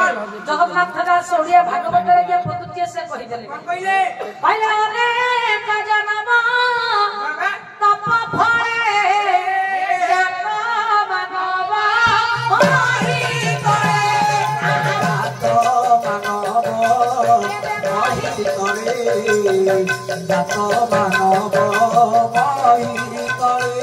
जगन्नाथ दास ओडिया भागवत रे के पदुत्य से कहि देले कहले भाई अनेक जन्म तप फळे जप मानव मोहि करे तो मानव मोहि करे जप मानव मोहि करे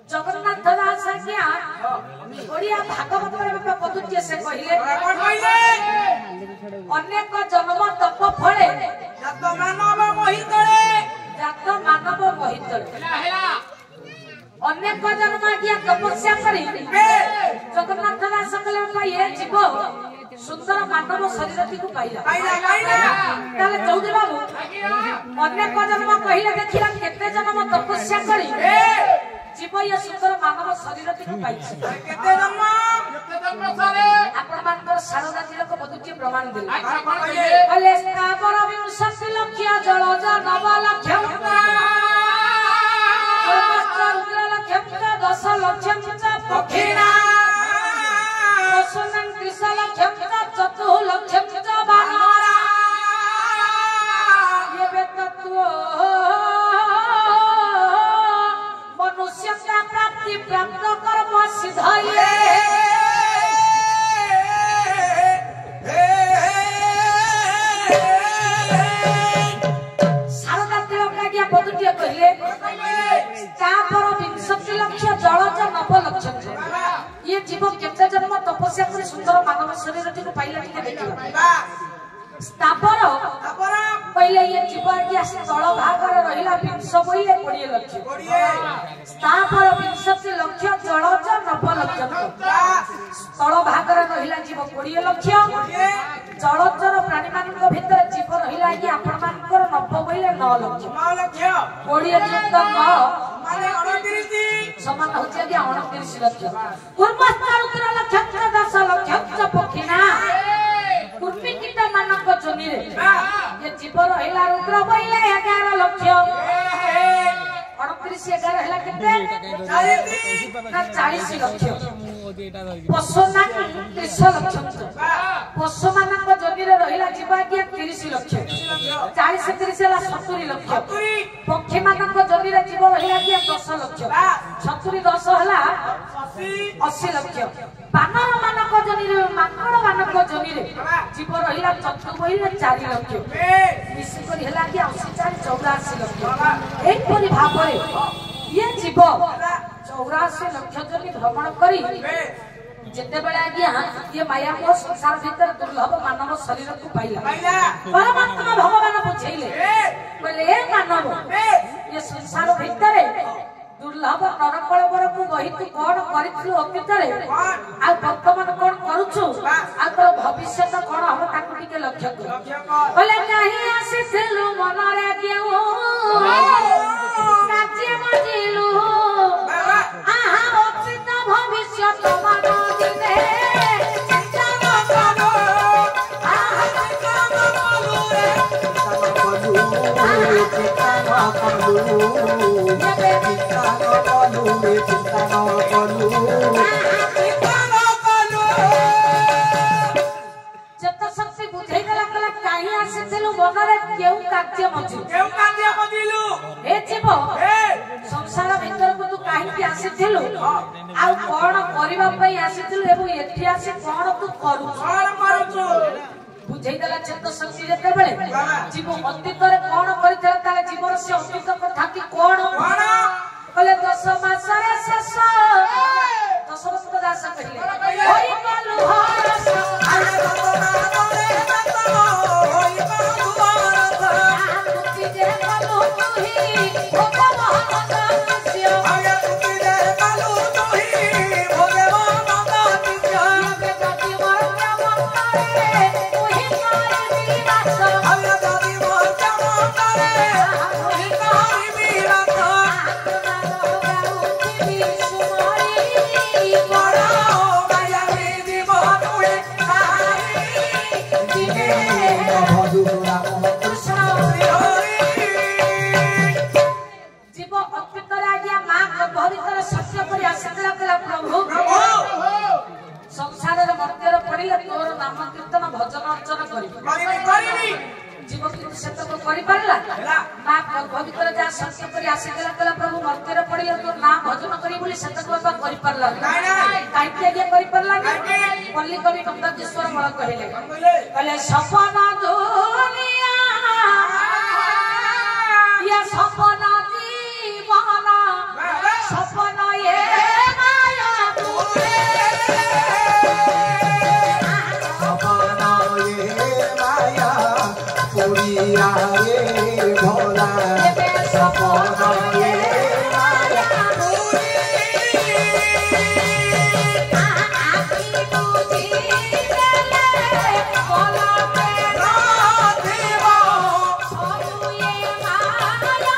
जगन्नाथ दास आज्ञा ओडिया भागवत रे पदुत्य से कहले अनेक जन्म तप फळे जप मानव मोहि करे जात मानव मोहि करे अनेक जन्म आज्ञा तपस्या करी जगन्नाथ दास कहले भाई ये जीव सुंदर मानव शरीर को पाइला ताले चौधरी बाबू अनेक जन्म कहिले देखिला केते जन्म तपस्या करी जीव ये सुंदर मानव शरीर को पाइछि केते जन्म सारे आपण मानकर शारदा जी को पदुत्य प्रमाण देले कहले स्थावर विंशति लक्ष जलज नव लक्ष रुद्र लक्ष 10 लक्ष पक्षिणा दशनं 30 लक्ष चतुः लक्ष बानरा ये वेदत्व मनुष्य का प्राप्ति प्राप्त कर्म सिद्धाये शारदा तिलक क्या पदुत्य कहले तापर 20 लक्ष जलज 9 लक्ष ये जीव केते जन्म तपस्या कर सुंदर मानव शरीर को पाइला टिके देखिला स्थावर पहले ये जीव के स्थल भाग रे रहिला 20 पहिले 20 लक्ष स्थावर 20 लक्ष जलज 9 लक्ष स्थल भाग रे रहिला जीव 20 लक्ष जलचर प्राणी मानक भीतर जीव रहिला कि आपण मानकर 90 पहिले 9 लक्ष 20 युक्त 9 माने 29 समान होचे कि 29 लक्ष पूर्वस्तर रुद्र लक्ष 10 लक्ष पक्षिणा कुर्मी कीट मानक जोनी रे ये जीव रहिला रुद्र पहिले 11 लक्ष 29 11 हैला केते 40 लक्ष पशुना 30 लक्ष पशु मानक जोनी रे रहिला जीव कि 30 लक्ष 40 30 हैला 70 लक्ष पक्षी मानक जोनी रे जीव रहिला कि 10 लक्ष 70 10 हैला 80 लक्ष बानर मानक जोनी रे माकड़ मानक जोनी रे जीव रहिला चतु पहिले 4 लक्ष मिसी करी हैला कि 84 84 लक्ष एक परि भाव रे ये जीव 84 लक्ष जोनी भ्रमण करी जेते बेला आज्ञा ये माया को संसार भीतर दुर्लभ मानव शरीर को पाइला परमात्मा भगवान बुझैले बोले ए मानव ये संसार भीतर दुर्लभ नरकलवर को गहि तू कोन करिथलु अतीतरे आ वर्तमान कोन करूछु आ तो भविष्य तो कोन हम ताकु टिके लक्ष्य कर बोले नाही आसीलु मनरे केउ काचे मजिलु आहा अतीत भविष्य तो मान दिने चिंता न करो आहा चिंता न करो चिंता न करो जत शक्ति बुझे गला कला काहे आसीलु मनरे केउ कार्य मजिलु हे जीव संसार भीतर को तू काहे की आसीलु आ कोन करिबा पई आसीलु एबो एठी आसी कोन तू करू बुझे गला जत शक्ति जेते बेले जीव अतीत रे कोन करितला ताले जीवन से अतीत कथा की कोन कहले 10 मास रे शेष दशरथ दास कहले होई गलु हरस अरे बाबा रे बाबा होई गलु हरस मुक्ति जे गलु तुही भगवान दास्य आया तुकी रे गलु तुही भगवान दास्य के गति मर करे तुही करे विनाश आया दादी मर करे तुही करे विनाश ଭିତରେ ଆଜ୍ଞା ମା ଗର୍ଭ ଭିତରେ ସତ୍ୟ କରି ଆସିଥିଲା କହିଲା ପ୍ରଭୁ ସଂସାରରେ ମର୍ତ୍ତ୍ୟରେ ପଡ଼ିଲେ ତୋର ନାମ କୀର୍ତ୍ତନ ଭଜନ ଅର୍ଚ୍ଚନ କରିବି जीव किंतु सेतक करि परला मां गर्भ भीतर जा सत्य करी आसीला कहला प्रभु मर्त्त्ୟରେ पड़िले तो नाम भजन करी बोली सेतक बाबा करि परला काइके आगे करि परला पल्ली कवि नंदकिशोर मळ कहले सपना दुनिया ये सपना जीवन सपना ये माया तुरे सपना ये माया पुरिया रे भोला सपना ये माया पुरी आखी बुझी देले बोला पे देवा सबु ये माया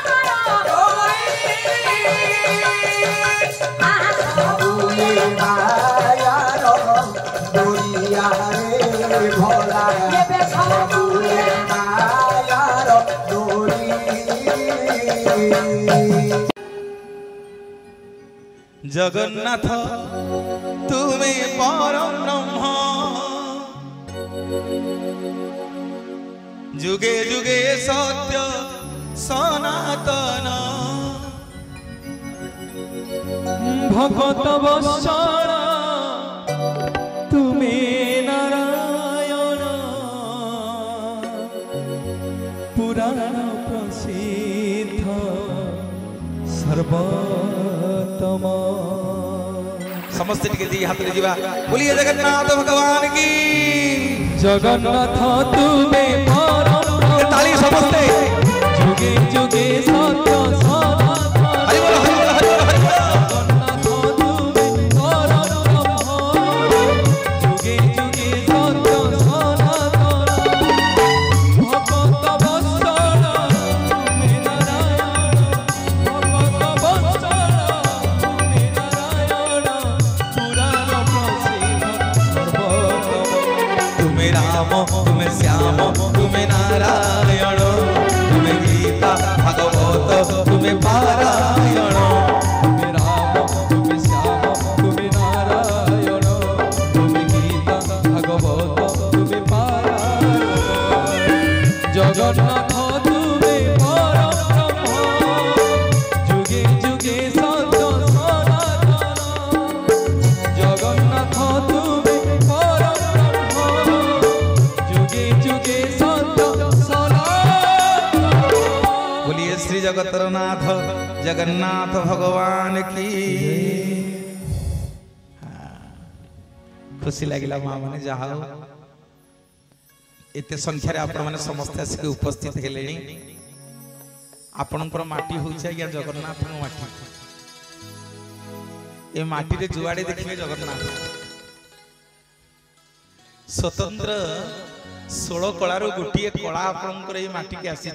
सबु ये माया पुरिया रे भोला सबु ये जगन्नाथ तुम्हें परम ब्रह्म जुगे जुगे सत्य सनातन भगत वत्सल तुम्हें नारायण पुराण प्रसिद्ध सर्वोत्तम समस्त टिके दी हाथ ले जीवा बोलिए जगन्नाथ भगवान की जगन्नाथ तुम्हें परम ताली समस्ते जुगे जुगे सत्य सनातन हरि बोल हरि बोल हरि बोल हरि बोल जगन्नाथ तुम्हें परम ब्रह्म जुगे जुगे सत्य सनातन भगत वत्सल तुम्हें नारायण भगत वत्सल तुम्हें नारायण पुराण प्रसिद्ध सर्वोत्तम तुम्हें राम तुम्हें श्याम तुम्हें नारायण तुम्हें गीता भागवत तुम्हें पारायण तुम्हें राम तुम्हें श्याम तुम्हें नारायण तुम्हें गीता भागवत तुम्हें पारायण जगन्नाथ तुम्हें परम ब्रह्म जुगे जुगे सत्य सनातन जगन्नाथ तुम्हें परम ब्रह्म जुगे जुगे सत्य सनातन बोलिए श्री जगतरनाथ जगन्नाथ भगवान की खुशी लगिला माँ मैंने जहा एते संख्यार आपण मैंने समस्त आसिक उपस्थित हेले आपणकर माटी हूँ आज्ञा जगन्नाथ माटी ए माटी रे जुआड़े देखिए जगन्नाथ स्वतंत्र 16 कलार गोटे कला आपणकर ए माटी के आसी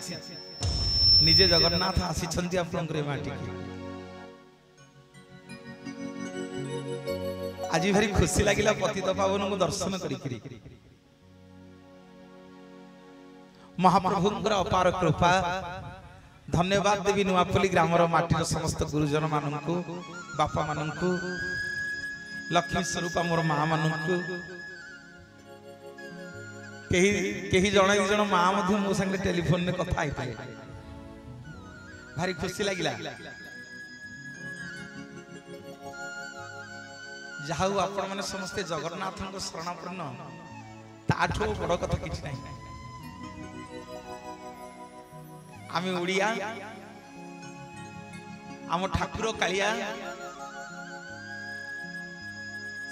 निजे जगन्नाथ आसी आपणकर ए माटी आज भारी खुशी लगिला पतित पावन को दर्शन करी महाप्रभुंकर अपार कृपा धन्यवाद देवी नुआपल्ली ग्रामर माटीर समस्त गुरुजन मानू बापा मानू लक्ष्मी स्वरूप मोर माँ मानू कही जड़े दी जन माँ मो संगे टेलीफोन में कथा भारी खुशी लगिला जहा आपण मैंने समस्ते जगन्नाथ शरणापन्न ताठू बड़ कथा किसी ना आम ओडिया आम ठाकुर कालिया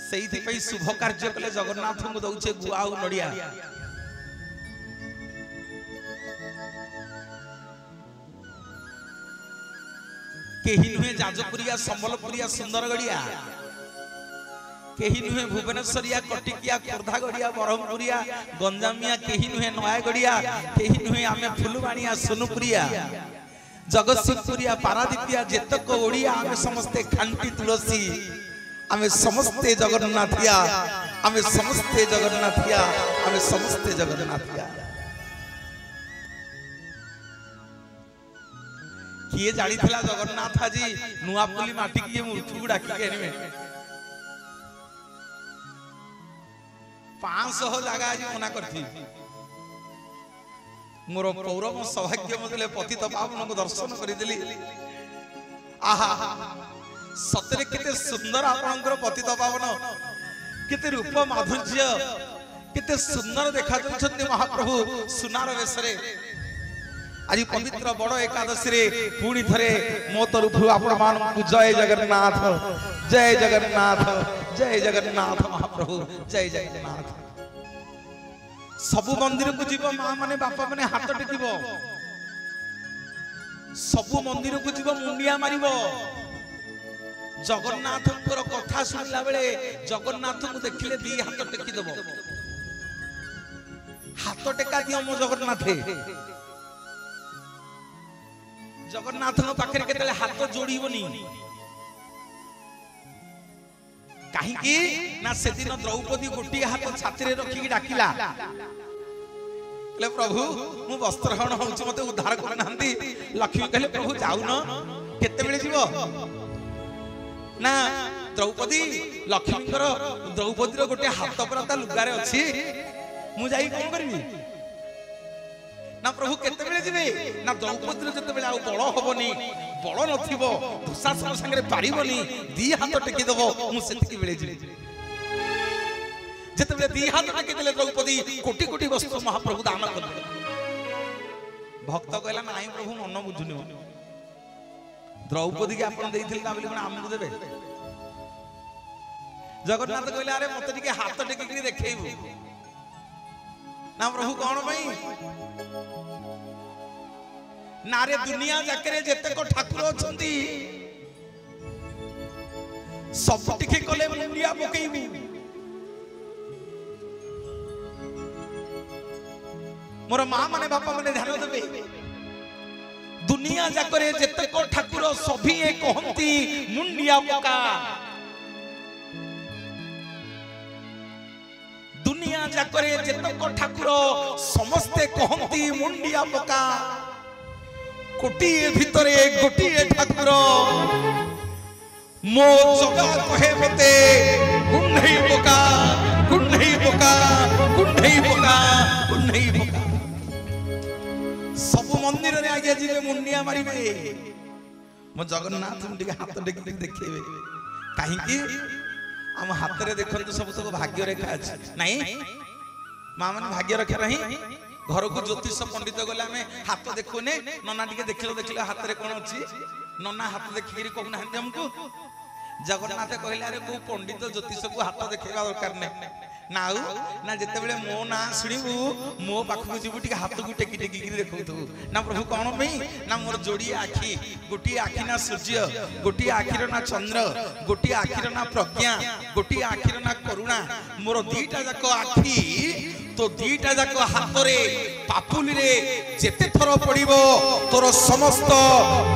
से शुभ कार्य कले जगन्नाथ को दौचे गुआ और नड़िया कहीं नुहे जाजपुरिया संबलपुरिया सुंदरगढ़िया कहीं नुहे भुवनेश्वरिया कटिकिया खोर्धा गड़िया ब्रह्मपुरिया गंजामिया कहीं नुहे नयागढ़िया कहीं नुहे आमे फुलवाणिया सोनुपुरिया जगतसिंहपुरिया पारादीपिया जेतक ओडिया आमे समस्ते खांटी तुलसी आमे समस्ते जगन्नाथिया आमे समस्ते जगन्नाथिया आमे समस्ते जगन्नाथिया किए जानी थिला जगन्नाथ आज नुआपुली माटी किए मूर्ति को डाकी आनिबे 500 जगह आज मना करथी मोर पौरव सौभाग्य मते पतित पावन को दर्शन करिदेली आहा सतरे केते सुंदर आपनकर पतित पावन केते रूप माधुर्य केते सुंदर देखा जाउछन्ती महाप्रभु सुनार वेशरे आज पवित्र बड़ एकादशी रे पुणी थरे मो तरफ आपण मान जय जगन्नाथ जय जगन्नाथ जय जगन्नाथ महाप्रभु जय जगन्नाथ सबु मंदिर को जीव मां माने बापा माने हाथ टेकिबो सबु मंदिर को जीव मुंडिया मारिबो जगन्नाथंकर कथा सुनला बेले जगन्नाथ को देखिले दी हाथ टेकी देबो हाथ टेका दियो मो जगन्नाथ जगन्नाथ पाखे केतले हाथ जोड़ीबनी कहीं ना से दिन द्रौपदी गोटी हाथ छाती रे रखी डाकिला प्रभु मु वस्त्र हरण होउछ मते उद्धार कर नांती लक्ष्मी कहले प्रभु जाऊ न केते बेले जीवो ना द्रौपदी लक्ष्मीकर द्रौपदी रो गोटे हाथ पर ता लुगारे अछि मु जाई कोन करबी ना प्रभु केते बेले जिवे ना द्रौपदी जते बेले आ बळ होबनी बळ नथिबो दुशासन संगे पारिबनी दी हाथ टेकी देबो मु सेति बेले जिवे जते बेले दी हाथ टेकी देले द्रौपदी कोटी कोटी वस्तु महाप्रभु दान कर भक्त कहला नाही प्रभु मन बुझुनी द्रौपदी के आपण देइथिल ना बोली कोन हमकु देबे जगन्नाथ कहले अरे मते टिके हाथ टेकी देखैबो ना प्रभु कौन भाई नारे दुनिया जाकरे जेते को ठाकुर अछंती सब टिके कले मुंडिया पकेइबी मोर मां माने बापा माने ध्यान देबे दुनिया जाकरे जेते को ठाकुर सभी ए कहंती मुंडिया पका दुनिया जाकरे जेतक ठाकुर समस्ते कहंती मुंडिया पका कोटी भितरे गोटी ठाकुर मो जगा कहे मते कुंढई पका कुंढई पका कुंढई पका कुंढई पका सब मंदिर रे आगे जिले मुंडिया मारिबे मो जगन्नाथ मुंडी हाथ टेकी देखैबे काहे की हम हाथ रे देखन तो सब तो भाग्य रेखा अछि नहीं मां मन भाग्य रेखा रही घर को ज्योतिष पंडित गले हमें हाथ देखुने नना टिके देखिलो हाथ रे कोन अछि नना हाथ देखिरी कहू ना हमको जगन्नाथ कहले अरे को पंडित ज्योतिष को हाथ देखैबा दरकार नै नाउ ना जते बेले मो ना सुनिबू मो पाखु जीवु टिके हाथ को टेकी टेकी देखौथु ना प्रभु कोन भई ना मोर जोड़ी आखी गोटी आखी ना सूर्य गोटी आखीर ना चंद्र गोटी आखीर ना प्रज्ञा गोटी आखीर ना करुणा मोर दीटा जाक आखी तो दीटा जाक हाथ रे पापुली रे जेते थर पड़िबो तोर समस्त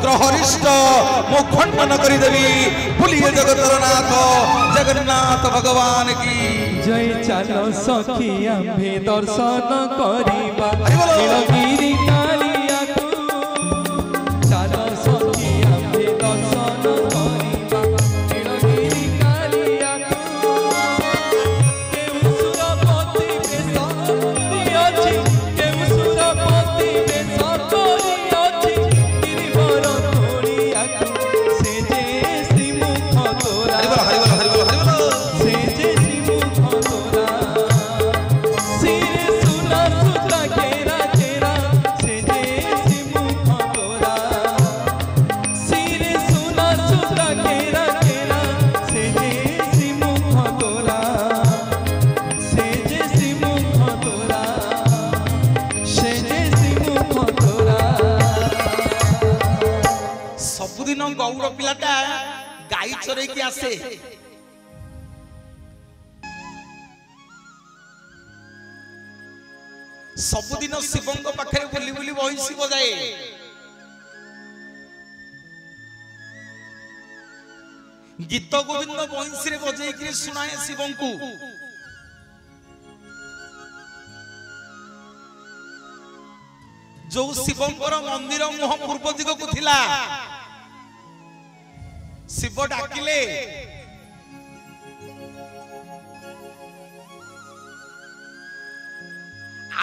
ग्रहरिष्ट मो खंडन करि देबी बोलिए जगतर नाथ जगन्नाथ भगवान की जय चलो सखी आम्भे दर्शन करिबा नीलगिरी कालिया तू चलो सखी आम्भे दर्शन करिबा नीलगिरी कालिया तू केउ सुरपति बेसरी अछि केउ सुरपति बेसरी अछि गिरिवर तोड़िया से जे श्रीमुख तोरा से जे गौर पिलाटा गाई चरे की आसे सबुदिन शिवंग पाखे बुली बुली बहिसी बजाए गीत गोविंद बहिसी रे बजे सुनाए शिवं को जो शिवंकर मंदिर मुह पूर्व दिग को थिला शिव डाकिले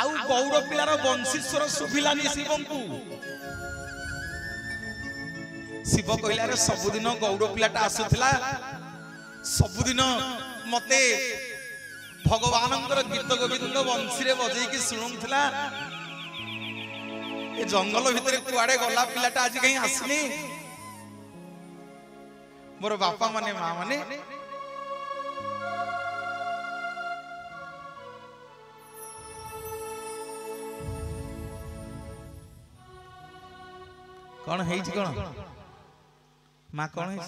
आउ गौड़ पिलार वंशीश्वर सुभिलानी शिवंकु शिव कहला रे सबुदिन गौड़ पिलाटा आसुथिला सबुदिन मते भगवानंकर गीत गोविंद वंशी रे बजै कि सुनुथला ए जंगल भितर कुआडे गला पिलाटा आज कहीं आसनी मोर बापा माने मां माने कौन है कौन माँ कौन है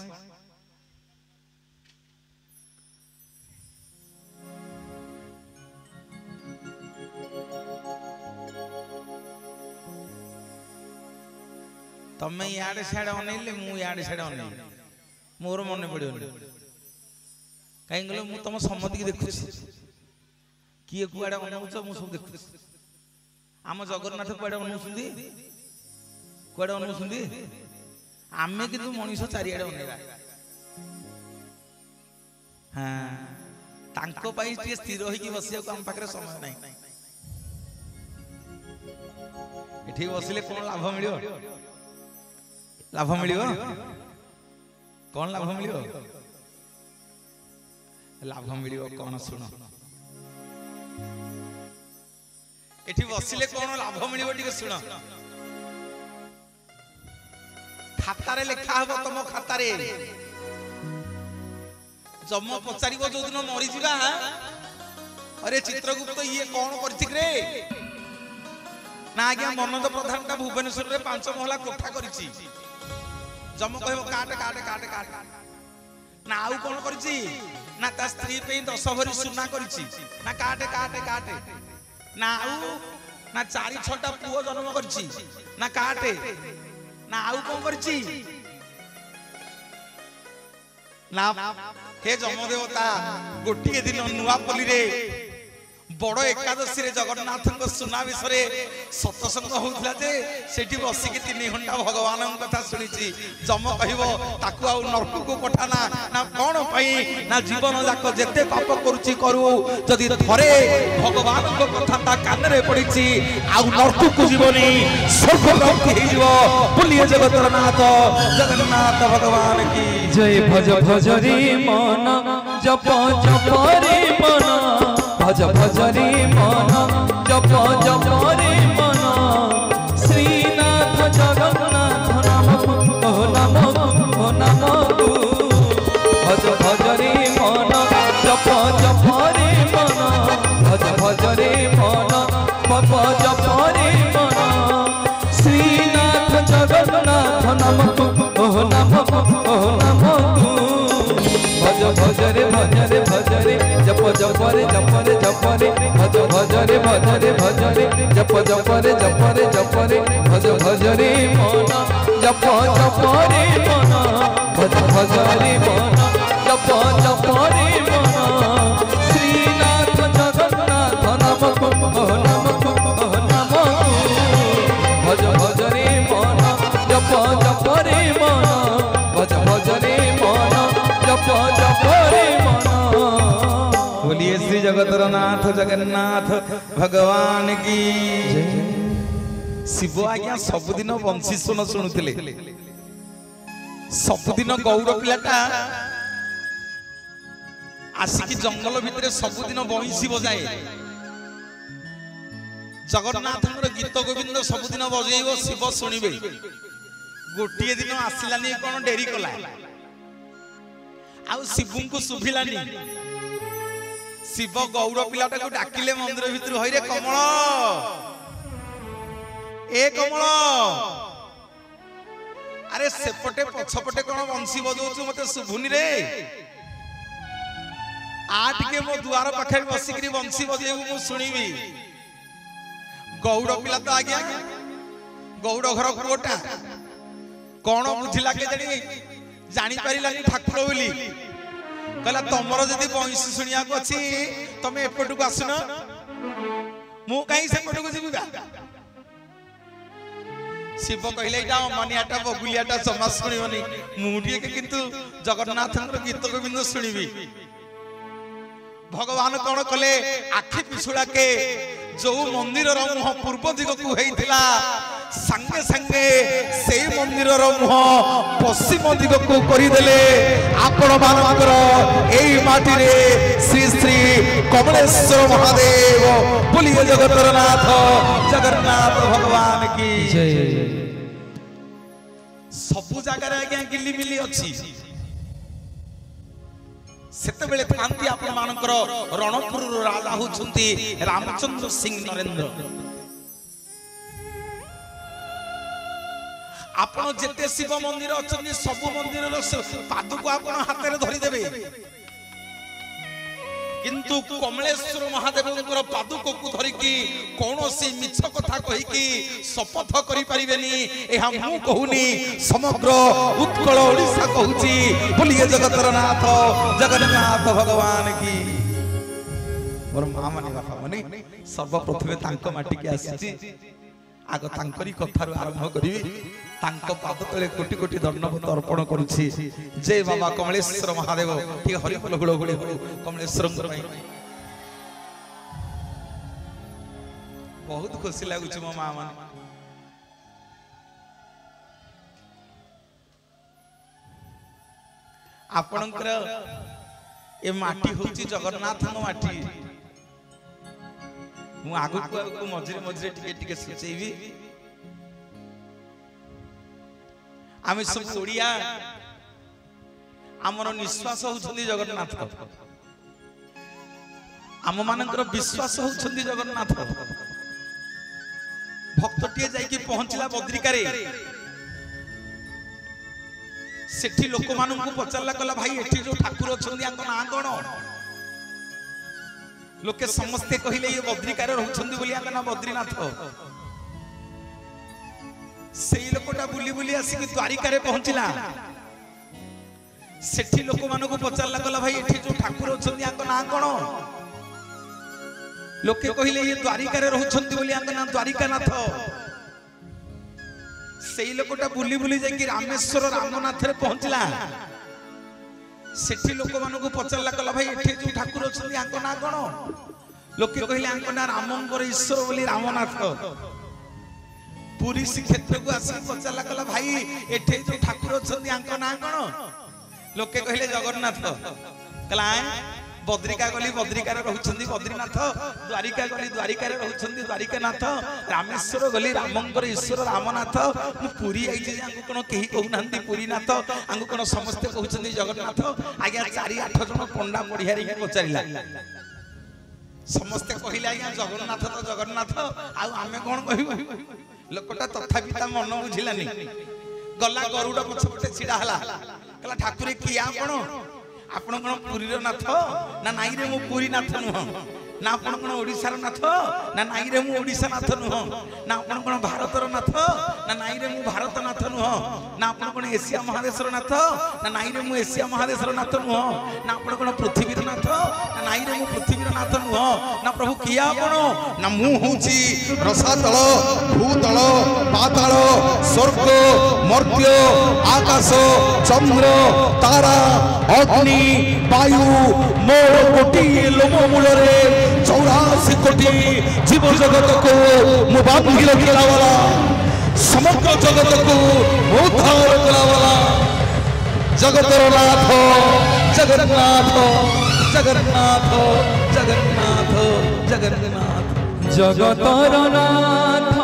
तमें याडे साडे अनैले मु याडे साडे अनैले मोर मन पड़ो कहीं गलो मु तुम सम्मति की देखु किए कुआडे अनौछ मु सब देखु आम जगन्नाथ कुआडे अनौछुंदी कुआडे अनौछुंदी आमे किंतु मनीष चारिआडे अनैला हाँ तांको पाई टिके स्थिर होइकी बसिया को हम पाखरे समय नाही एठी बसिले कोन लाभ मिलियो लाभ मिलियो कौन लाभ मिलियो लाभ मिलियो कौन सुन एठी बसिले कौन लाभ मिलियो टिके सुन खातारे लिखा हबो तुम खातारे जम पचारिबो जो दिन मरि जिबा अरे चित्रगुप्त ये कौन करथिक रे ना आज्ञा मनोज प्रधान का भुवनेश्वर रे 5 महला कोठा करिछि जम कहबो काट काट काट काट ना आउ कोन करिछि ना ता स्त्री पे 10 भरी सुना करिछि ना काट काट काट ना आउ ना 4-6टा पुओ जन्म करिछि ना काटे ना आउ कोन करछि ना हे जम देवता गोटिए दिन नुआपल्ली रे बड़ एकादशी रे जगन्नाथ सुना विषय सत्संग होउथला जे सेठी बसी के 3 घंटा भगवान कथा सुनिछि जम कहबो ताकू आ नरक को पठाना ना कोन पई ना जीवन जाक जेते पाप करूछि करू जदी थरे भगवान को कथा ता कान रे पड़िछि आ नरक को जीवनी स्वर्ग प्राप्ति हे जीव बोलिए जगतर नाथ जगन्नाथ भगवान की जय भज भज रे मन जप जप रे मन भज भज रे मन जप जप रे मन श्रीनाथ जगन्नाथ नाम ओ नाम भज भज रे मन जप जप रे मन भज भज रे मन जप जप रे मन श्रीनाथ जगन्नाथ नाम ओ नाम भज भज रे जप जप रे जप रे जप रे भज भज रे जप जप रे जप रे भज भज रे मन जप जप रे मन भज भज रे मन जप जप रे मन श्रीनाथ जगन्नाथ नाम भज भज रे मन जप जप रे मन भज भज रे मन जप जप रे मन बोलिए श्री जगतर नाथ जगन्नाथ भगवान की शिव आज्ञा सबुदिन वंशी सुन शुणुले सबुदिन गौड़ पिलाटा आसिकी जंगल भितर सबुदिन बंशी बजाए जगन्नाथ गीत गोविंद सबुदिन बजेब शिव शुणिबे गोटे दिन आसलानी कौन डेरी कला आउ शिव को शुभिलानी शिव गौड़ पिलाटा को डाकिले मंदिर भितर हईरे कमल ए कमल अरे सेपटे पछपटे कौन वंशी बजाऊ मत शुभुनी रे आटिके मो दुआर पाखे बसिक वंशी बजेबू मु शुणिबी गौड़ पिला तो आज्ञा गौड़ घर पुओटा कौन बुझिला के जानी पारिलानी ठाकुर बोली कहला तमर जदि वंशी शुणिया अच्छी तुम एपटू आसुन मु कहीं सेपटू जीवा शिव कहले एटा मनियाटा बगुलियाटा समाज सुनिबनी मुटिए के किंतु जगन्नाथ गीत गोविंद सुनिबी भगवान कौन कले आखि पिछुड़ा के जो मंदिर मुह पूर्व दिग को होइथिला संगे संगे से मंदिर मुह पश्चिम दिग को करिदेले आपण मानकर एई माटी रे श्री श्री कमलेश्वर महादेव बोलिए जगतर नाथ जगन्नाथ भगवान की जय। सबु जगह आज्ञा गिल्ली मिली अछि सेते बेले थांती आपण मानकर रणपुर राजा होचंती रामचंद्र सिंह नरेंद्र आपण जेते शिव मंदिर अछंती सब मंदिर पाद को आपण हाथ रे धरि देबे किंतु कमलेश्वर महादेव पादुक को धरिकी कौन सी मिछ कथा कही कि शपथ करि परिबेनी एहा मु कहूनी समग्र उत्कल ओडिसा कहूची बोलिए जगतर नाथ जगन्नाथ भगवान की। मोर मां माने बापा माने सर्वप्रथमे तांको माटी के आसी आग तांकरी कथारु आरंभ करिवि तांको पाद तले कोटि कोटि दंडवत अर्पण करूछि जय बाबा कमलेश्वर महादेव ठीक हरिफल गुळगुळी हो कमलेश्वर बहुत खुशी लागुछि मो मां माने आपणकर ए माटी होछि जगन्नाथ नो माटी मु आगु को मझिरे मझिरे टिके टिके सुचेबी आमे सब ओडिया हमर निश्वास होछंदी जगन्नाथ आम मानकर विश्वास होछंदी जगन्नाथ भक्तटिए जाई कि पहुंचला बद्रिका रे सेठी लोक मानन को पचरला कला भाई एठी जो ठाकुर अछंदी आंको ना कोन लोके समस्ते कहिले ये बद्रिका रे रहछंदी बोली आंको ना बद्रीनाथ सेई लोकटा बुली बुली आसी कि द्वारिका रे पहुंचला सेठी लोक मानन को पचरला कला भाई एठी जो ठाकुर अछंदी आंको ना कोन लोके कहिले ये द्वारिका रे रहछंदी बोली आंको ना द्वारिकानाथ सेई लोकटा बुली बुली जाई कि रामेश्वर रामनाथ रे पहुंचला सेठी लोक मानन को पचरला कला भाई एठी जो ठाकुर अछंदी आंको ना कोन लोके कहिले आंको ना रामंकर ईश्वर बोली रामनाथ पुरी श्रीक्षेत्र को आसी पचरला कला भाई एठी जो ठाकुर अछंदी आंको ना कोन लोके कहिले जगन्नाथ कला बद्रिका गली बद्रिका रे रहउछंदी बद्रीनाथ द्वारिका गली द्वारिका रे रहउछंदी द्वारिकानाथ रामेश्वर गली रामंकर ईश्वर रामनाथ मु पुरी आइछि आंगु कोन केही कहू नांती पुरीनाथ आंगु कोन समस्त कहउछंदी जगन्नाथ आज्ञा 4-8 जन पंडा मढियारी के पचारिला समस्त कहिला आज्ञा जगन्नाथ तो जगन्नाथ आ आमे कोन कहिबो लोकटा तथापि ता मन बुझिलानी गला गरुड पछपटे छिडा हला कला ठाकुर किया कोन आपण कोन पुरी रो नाथ ना नाई रे मु पुरी नाथ नुह ना आपण कोन ओडिसा रो नाथ ना नाई रे मु ओडिसा नाथ नुह ना आपण कोन भारत रो नाथ ना नाई रे मु भारत नाथ नुह ना आपण कोन एशिया महादेश रो नाथ ना नाई रे मु एशिया महादेश रो नाथ नुह ना आपण कोन पृथ्वी रो नाथ ना नाई रे मु पृथ्वी रो नाथ नुह ना प्रभु किया आपण ना मु होची रसातल भूतल पाताल स्वर्ग मर्त्य आकाश चंद्र तारा अग्नि वायु मोर कोटि लोम मूल रे 84 कोटि जीव जगत को मु बांधी रखला वाला समग्र जगत को उद्धार करा वाला जगतर नाथ जगन्नाथ जगन्नाथ जगन्नाथ जगन्नाथ जगतर नाथ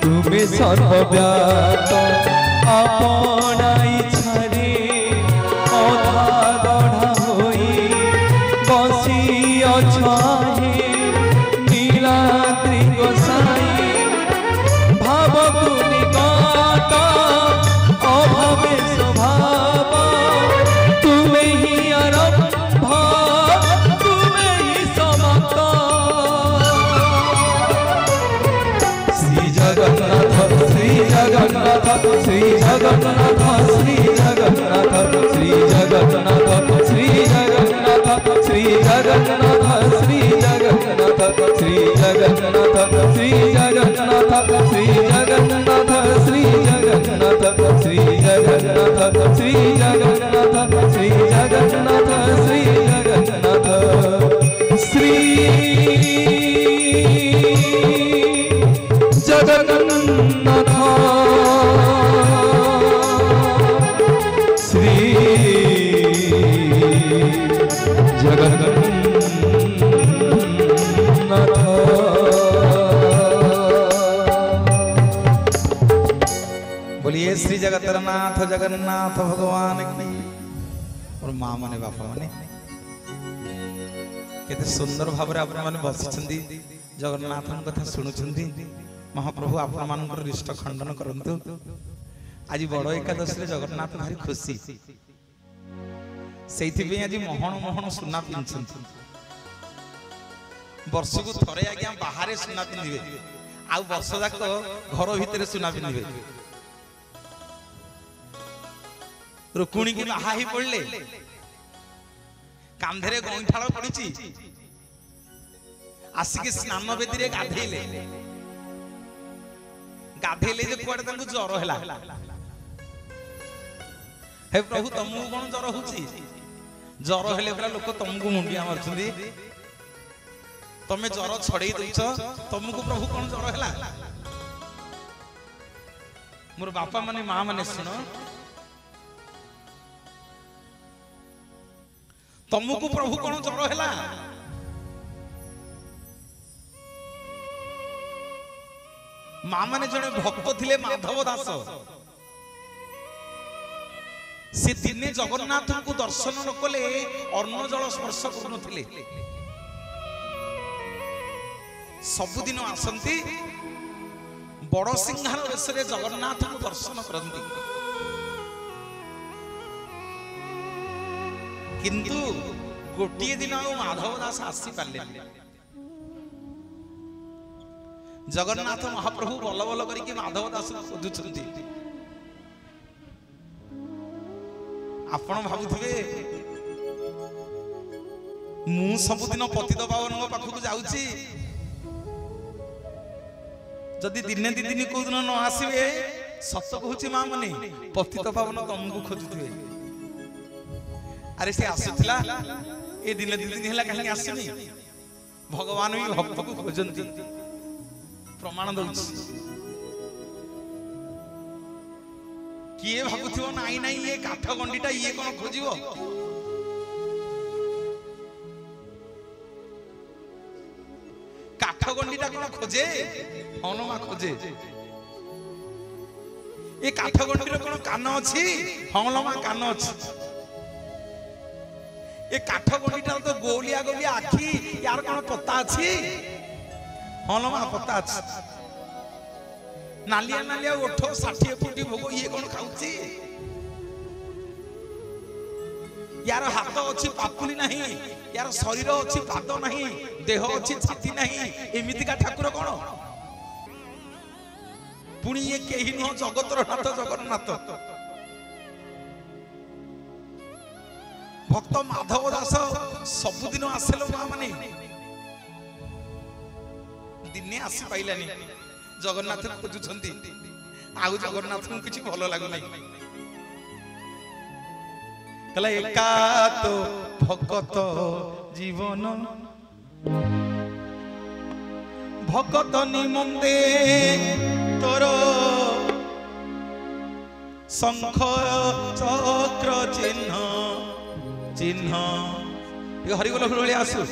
तुम्हें सर्वव्याप्त अपना इच्छारे अधा गढ़ा होई बसी अछाहे नीलाद्रि गोसाई भाव निकट अभावे स्वभाव तुम्हें ही आरंभ तुम्हें ही समाप्त श्री जगन्नाथ श्री जगन्नाथ श्री जगन्नाथ श्री जगन्नाथ श्री जगन्नाथ श्री जगन्नाथ श्री जगन्नाथ श्री जगन्नाथ श्री जगन्नाथ श्री जगन्नाथ श्री जगन्नाथ श्री जगन्नाथ श्री जगन्नाथ श्री जगन्नाथ श्री जगन्नाथ श्री जगन्नाथ। बोलिए श्री जगन्नाथ जगन्नाथ भगवान की। और माँ माने बापा माने केते सुंदर भाव आपण माने बसिछंदी जगन्नाथ कथा शुणुछंदी। महाप्रभु आपण मानकर रिष्ट खंडन करंतु। आज बड़ एकादशी रे जगन्नाथ भारी खुशी सेइथि पे आज मोहन मोहन सुना पिंछंती। वर्ष को थरे आज्ञा बाहर सुना पिंधिबे आ वर्ष जाक घर भीतर सुना पिंधिबे। रुक्मिणी की बाहा ही पड़ले कांधरे गईठाल पड़ी आसिक स्नान बेदी रे गाधेले गाधेले जे कुआडे तांको ज्वर हैला। हे प्रभु तुमको कौन ज्वर होची? ज्वर हेले परा लोक तुमको मुंडिया मारछंदी तमे ज्वर छड़े दउछ तुमको प्रभु कौन ज्वर हैला? मोर बापा माने मां माने सुनो तुमको प्रभु कौन ज्वर हैला? मां माने जने भक्त थिले माधव दास से दिने जगन्नाथ को दर्शन न कले अन्न जल स्पर्श करुनथिले। सबुदिन आसंती बड़ सिंहार वेश रे जगन्नाथ को दर्शन करंती किंतु गोटिए दिन माधव दास आसी पाले। जगन्नाथ महाप्रभु बल बल करके माधव दास खोजुछंती। आपण भाबुथिबे मु सबुदिन पतित पावन पाखक जाउची जदि दिने दी दिन को दिन न आसीबे सत कहूची मां मने पतित पावन तुमको खोजुथिबे। अरे से आसुथिला ए दिन दी दिन हैला कहीं आसीनी भगवान भी भक्त को खोजंती प्रमाण दउची। किए भाबुथिबो नाई नाई ये काठ गंडीटा ये कोन खोजिबो? काठ गंडीटा कोन खोजे? हनुमा खोजे। ये काठ गंडीर कोन कान अछि? हनुमा कान अछि। ये काठ गंडीटा तो गोलिया गोलिया आखी यार कोन पत्ता अछि? हनुमा पत्ता अछि। नालिया नालिया ओठो 60 फुटी भोग ये कौन खाऊची? यार हाथ अच्छी पापुली नहीं यार शरीर अच्छी पाद नहीं देह अच्छी छाती नहीं एमिति का ठाकुर कौन? पुणी ये केही नुह जगतर नाथ जगन्नाथ। भक्त माधव दास सबुदिन आसेलो मां माने दिने आसी पाइलानी जगन्नाथ खोजुछंती आउ जगन्नाथ को किछि भलो लागु नै कला एका तो भगत जीवन भगत निमंदे तोर शंख चक्र चिन्ह चिन्ह हरिगोल भलिया आसु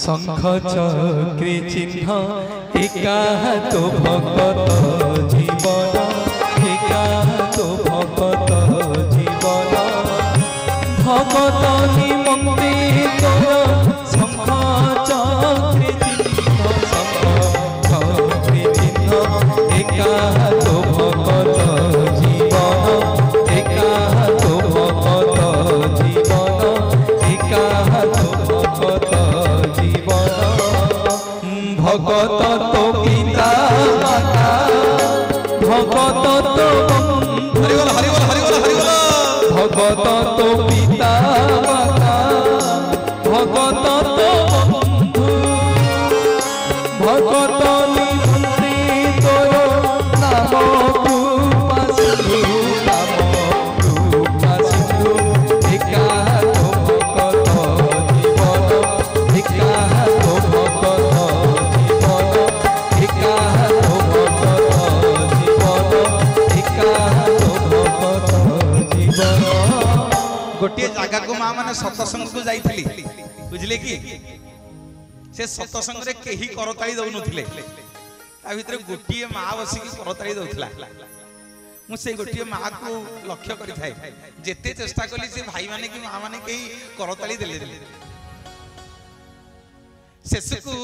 शंख चक्र चिन्ह एका तो भगत जीवन एका तो भगत जीवन भगत निमंते तोर शंख चक्र चिन्ह शंख चक्र चिन्ह एका तो भगत जीवन एका तो भगत जीवन एका तो भगत भगत तो पिता माता भगत तो हरिबोल हरिबोल हरिबोल हरिबोल भगत तो पिता माता भगत ହାତ ଭଗତ ଜୀବନ ଏକା ହାତ ଭଗତ ଜୀବନ ଏକା ହାତ ଭଗତ ଜୀବନ। गोटे जगह को माँ मैंने सत्संग को जाइली बुझले कि से सत्संग रे केही करताली दउ नथिले ता भितर गोटे माँ बसिकी करताली दउथला मु से गोटे माँ को लक्ष्य करि थाए जेते चेष्टा कली से भाई माने कि माँ माने केही करताली देले शेषकु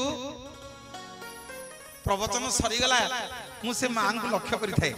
प्रवचन सरी गला मु से माँ को लक्ष्य करि थाए